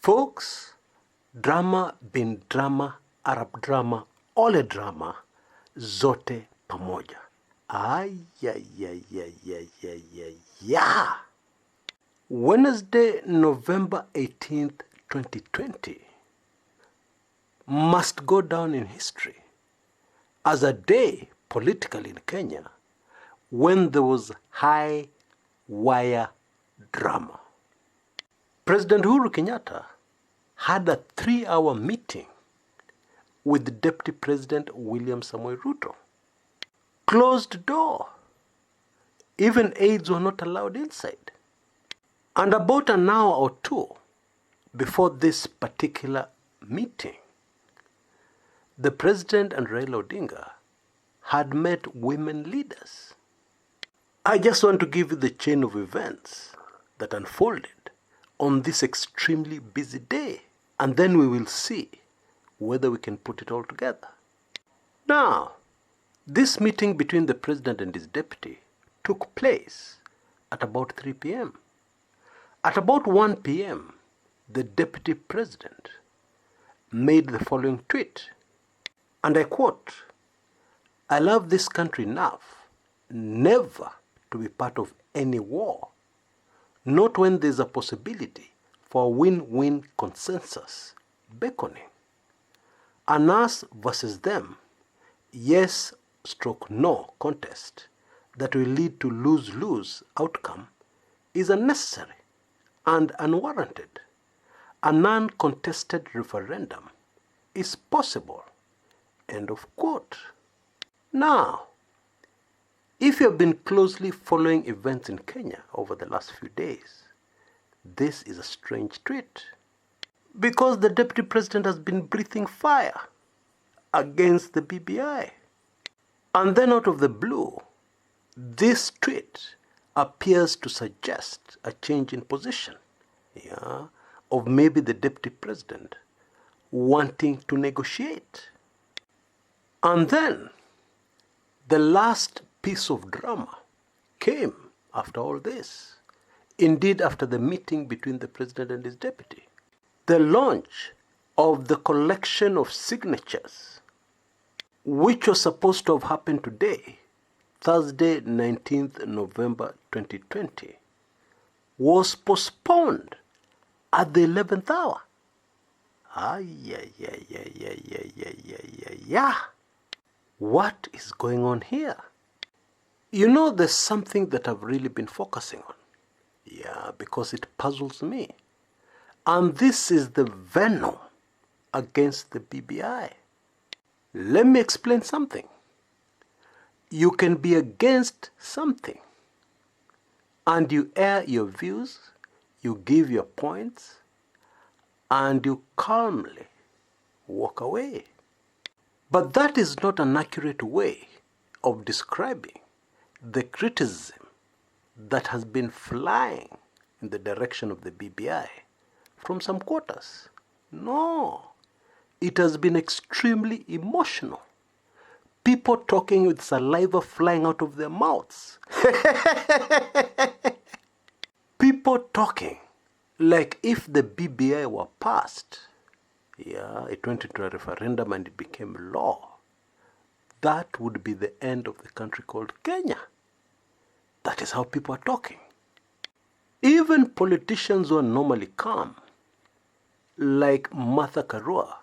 Folks, drama bin drama, Arab drama, ole drama, zote pamoja. Ayayayayayaya. Wednesday, November 18th, 2020 must go down in history as a day politically in Kenya when there was high wire drama. President Uhuru Kenyatta had a 3-hour meeting with Deputy President William Samoei Ruto. Closed door. Even aides were not allowed inside. And about an hour or two before this particular meeting, the President and Raila Odinga had met women leaders. I just want to give you the chain of events that unfolded on this extremely busy day, and then we will see whether we can put it all together. Now, this meeting between the President and his deputy took place at about 3 p.m. At about 1 p.m., the Deputy President made the following tweet, and I quote, "I love this country enough never to be part of any war, not when there's a possibility for a win-win consensus beckoning. An us versus them, yes/no contest that will lead to lose-lose outcome is unnecessary and unwarranted. A non-contested referendum is possible." End of quote. Now, if you have been closely following events in Kenya over the last few days, this is a strange tweet, because the Deputy President has been breathing fire against the BBI. And then out of the blue, this tweet appears to suggest a change in position, of maybe the Deputy President wanting to negotiate. And then the last piece of drama came after all this. Indeed, after the meeting between the President and his deputy, the launch of the collection of signatures, which was supposed to have happened today, Thursday, 19th November 2020, was postponed at the 11th hour. What is going on here? You know, there's something that I've really been focusing on. Because it puzzles me. And this is the venom against the BBI. Let me explain something. You can be against something, and you air your views, you give your points, and you calmly walk away. But that is not an accurate way of describing the criticism that has been flying in the direction of the BBI from some quarters. No, it has been extremely emotional. People talking with saliva flying out of their mouths. People talking like if the BBI were passed, it went into a referendum and it became law, that would be the end of the country called Kenya. That is how people are talking. Even politicians who are normally calm, like Martha Karua,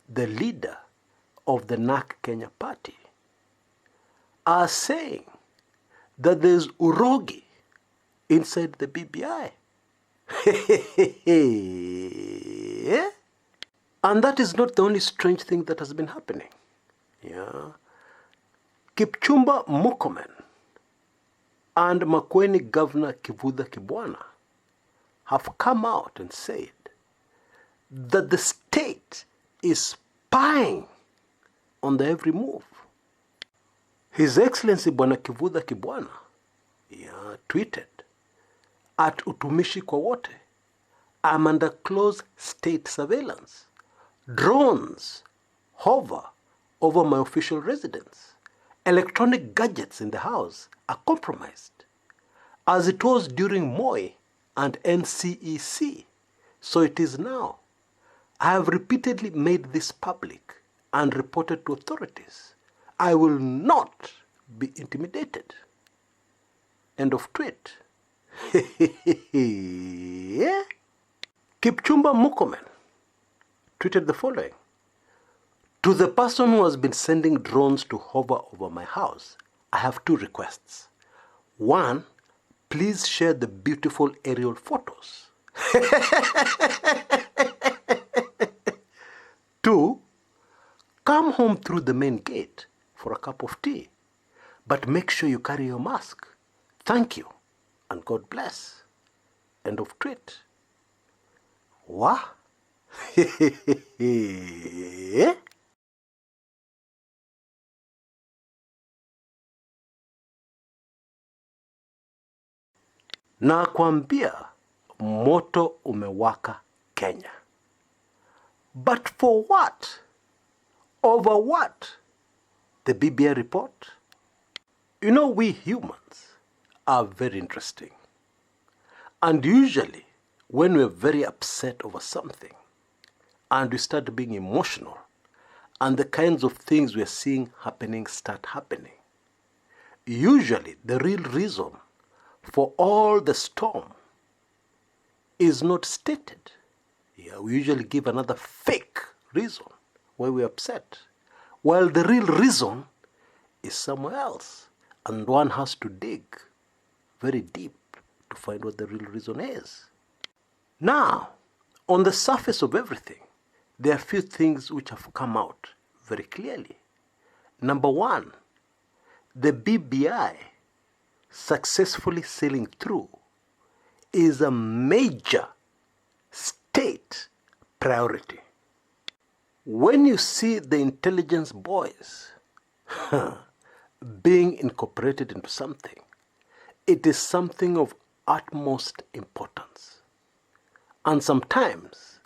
the leader of the NARC Kenya party, are saying that there's urogi inside the BBI. And that is not the only strange thing that has been happening. Kipchumba Murkomen and Makueni Governor Kivutha Kibwana have come out and said that the state is spying on their every move. His Excellency Bwana Kivutha Kibwana tweeted, "At utumishi kwa wote, I'm under close state surveillance. Drones hover over my official residence. Electronic gadgets in the house are compromised, as it was during Moi and NCEC. So it is now. I have repeatedly made this public and reported to authorities. I will not be intimidated. End of tweet. Yeah. Kipchumba Murkomen tweeted the following. To the person who has been sending drones to hover over my house, I have two requests. One, please share the beautiful aerial photos. Two, come home through the main gate for a cup of tea, but make sure you carry your mask. Thank you, and God bless. End of tweet. Wah? Na kwambia moto umewaka Kenya. But for what? Over what? The BBI report? You know, we humans are very interesting. And usually, when we're very upset over something, and we start being emotional, and the kinds of things we're seeing happening start happening, usually the real reason for all the storm is not stated. Yeah, we usually give another fake reason why we're upset, while the real reason is somewhere else, and one has to dig very deep to find what the real reason is. Now, on the surface of everything, there are a few things which have come out very clearly. Number one, the BBI successfully sailing through is a major state priority. When you see the intelligence boys being incorporated into something, it is something of utmost importance. And sometimes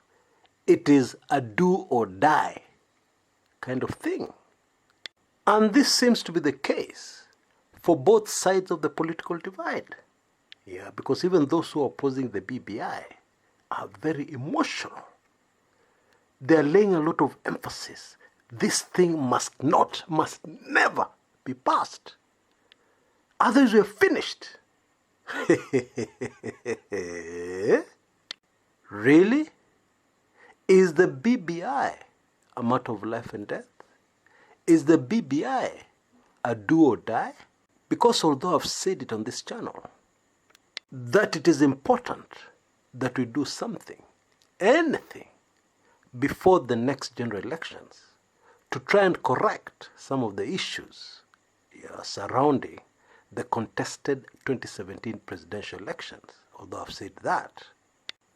it is a do or die kind of thing. And this seems to be the case for both sides of the political divide. Yeah, because even those who are opposing the BBI are very emotional. They're laying a lot of emphasis. This thing must never be passed. Others were finished. Really? Is the BBI a matter of life and death? Is the BBI a do or die? Because although I've said it on this channel, that it is important that we do something, anything, before the next general elections to try and correct some of the issues surrounding the contested 2017 presidential elections, although I've said that.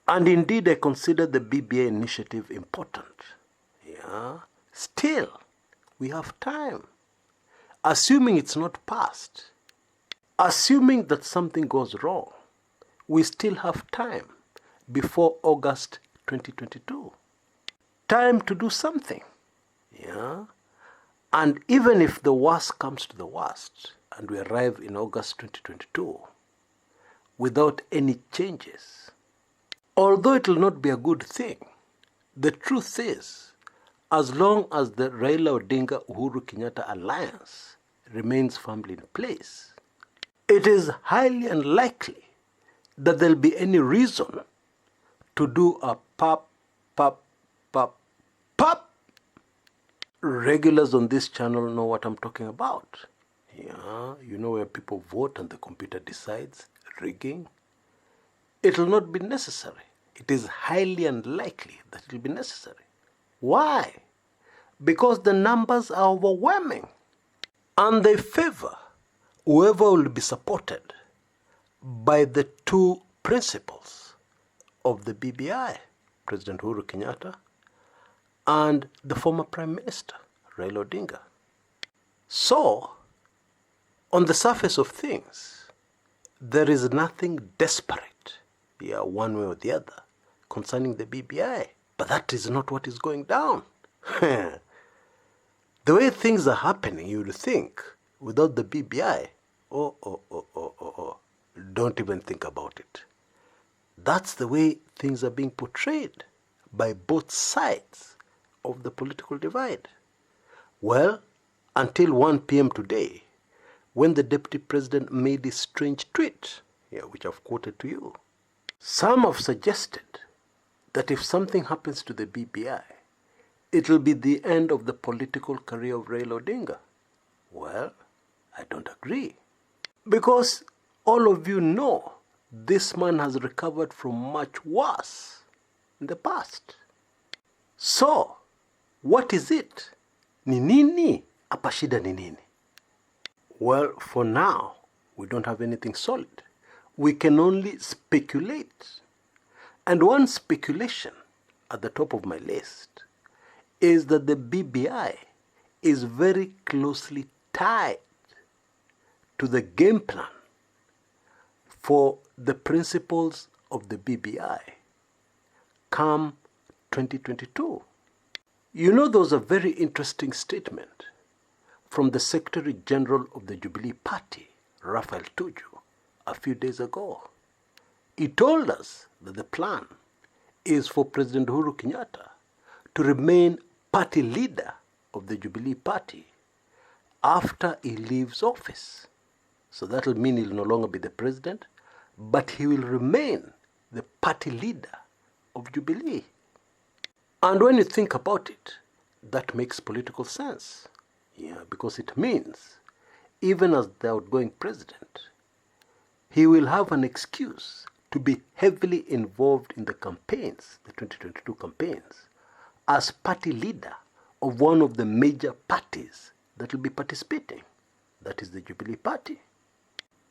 And indeed, I consider the BBI initiative important. Yeah. Still, we have time. Assuming it's not passed, assuming that something goes wrong, we still have time before August 2022. Time to do something. Yeah. And even if the worst comes to the worst, and we arrive in August 2022 without any changes, although it will not be a good thing, the truth is, as long as the Raila Odinga-Uhuru Kenyatta alliance remains firmly in place, it is highly unlikely that there will be any reason to do a pop. Regulars on this channel know what I'm talking about. Yeah, you know where people vote and the computer decides, rigging. It will not be necessary. It is highly unlikely that it will be necessary. Why? Because the numbers are overwhelming. And they favor whoever will be supported by the two principles of the BBI, President Uhuru Kenyatta and the former Prime Minister, Raila Odinga. So, on the surface of things, there is nothing desperate, one way or the other, concerning the BBI. But that is not what is going down. The way things are happening, you would think, without the BBI, don't even think about it. That's the way things are being portrayed by both sides of the political divide. Well, until 1 p.m. today, when the Deputy President made this strange tweet, which I've quoted to you. Some have suggested that if something happens to the BBI, it'll be the end of the political career of Raila Odinga. Well, I don't agree. Because all of you know this man has recovered from much worse in the past. So, what is it? Ni nini? Hapa shida ni nini? Well, for now, we don't have anything solid. We can only speculate. And one speculation at the top of my list is that the BBI is very closely tied to the game plan for the principles of the BBI come 2022. You know, there was a very interesting statement from the Secretary General of the Jubilee Party, Raphael Tuju, a few days ago. He told us that the plan is for President Uhuru Kenyatta to remain party leader of the Jubilee Party after he leaves office. So that will mean he'll no longer be the president, but he will remain the party leader of Jubilee. And when you think about it, that makes political sense. Because it means, even as the outgoing president, he will have an excuse to be heavily involved in the campaigns, the 2022 campaigns, as party leader of one of the major parties that will be participating, that is the Jubilee Party.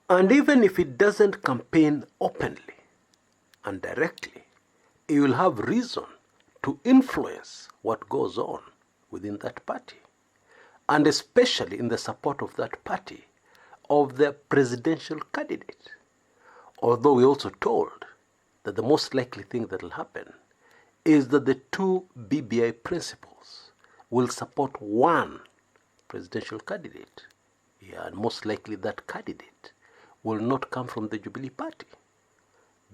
And even if he doesn't campaign openly and directly, he will have reason to influence what goes on within that party, and especially in the support of that party, of the presidential candidate. Although we also told that the most likely thing that will happen is that the two BBI principals will support one presidential candidate. And most likely that candidate will not come from the Jubilee Party.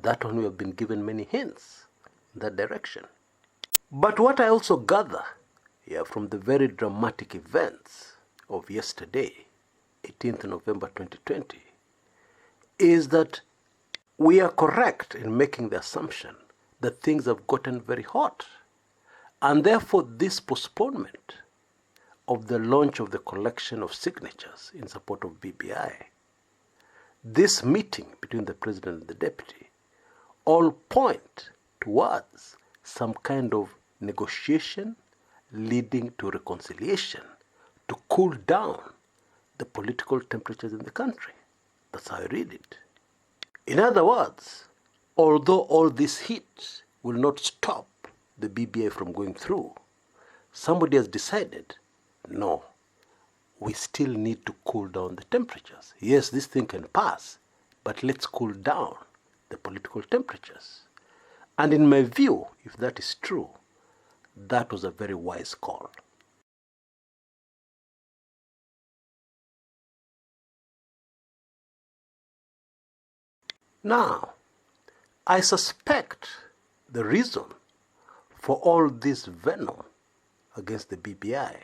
That one we have been given many hints in that direction. But what I also gather from the very dramatic events of yesterday, 18th November 2020, is that we are correct in making the assumption that things have gotten very hot. And therefore this postponement of the launch of the collection of signatures in support of BBI, this meeting between the president and the deputy, all point towards some kind of negotiation leading to reconciliation to cool down the political temperatures in the country. That's how I read it. In other words, although all this heat will not stop the BBI from going through, somebody has decided, no, we still need to cool down the temperatures. Yes, this thing can pass, but let's cool down the political temperatures. And in my view, if that is true, that was a very wise call. Now, I suspect the reason for all this venom against the BBI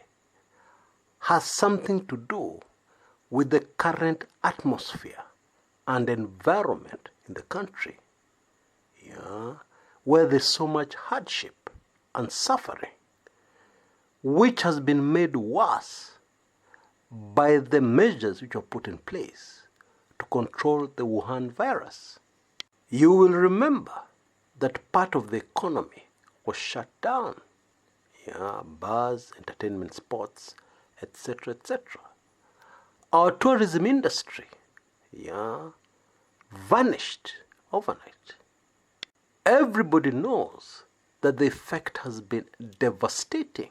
has something to do with the current atmosphere and environment in the country, where there's so much hardship and suffering, which has been made worse by the measures which were put in place to control the Wuhan virus. You will remember that part of the economy was shut down. Bars, entertainment spots, etc., etc. Our tourism industry, vanished overnight. Everybody knows that the effect has been devastating.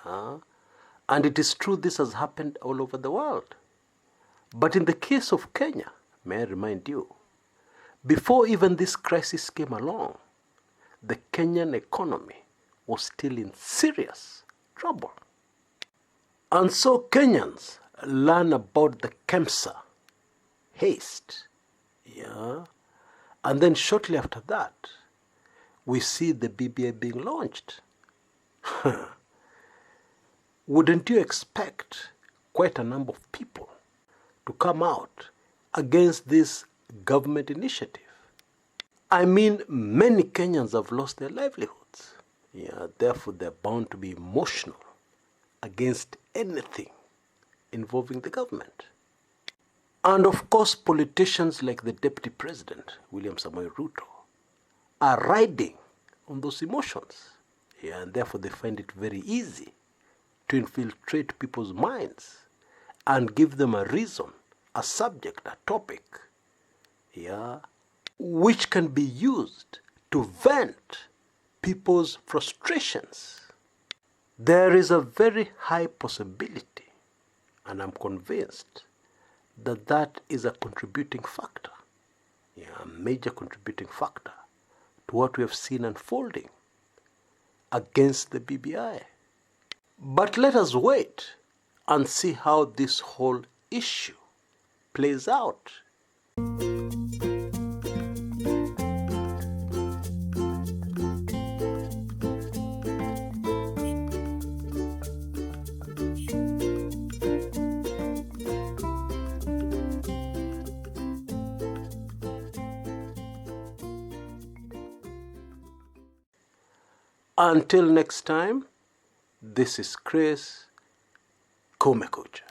And it is true this has happened all over the world. But in the case of Kenya, may I remind you, before even this crisis came along, the Kenyan economy was still in serious trouble. And so Kenyans learn about the KEMSA haste, And then shortly after that, we see the BBI being launched. Wouldn't you expect quite a number of people to come out against this government initiative? I mean, many Kenyans have lost their livelihoods. Yeah, therefore they're bound to be emotional against anything involving the government. And of course, politicians like the Deputy President, William Samoei Ruto, are riding on those emotions. Yeah, and therefore they find it very easy to infiltrate people's minds and give them a reason, a subject, a topic, yeah, which can be used to vent people's frustrations. There is a very high possibility, and I'm convinced, that that is a contributing factor, a major contributing factor to what we have seen unfolding against the BBI. But let us wait and see how this whole issue plays out. Until next time, this is Chris Kumekucha.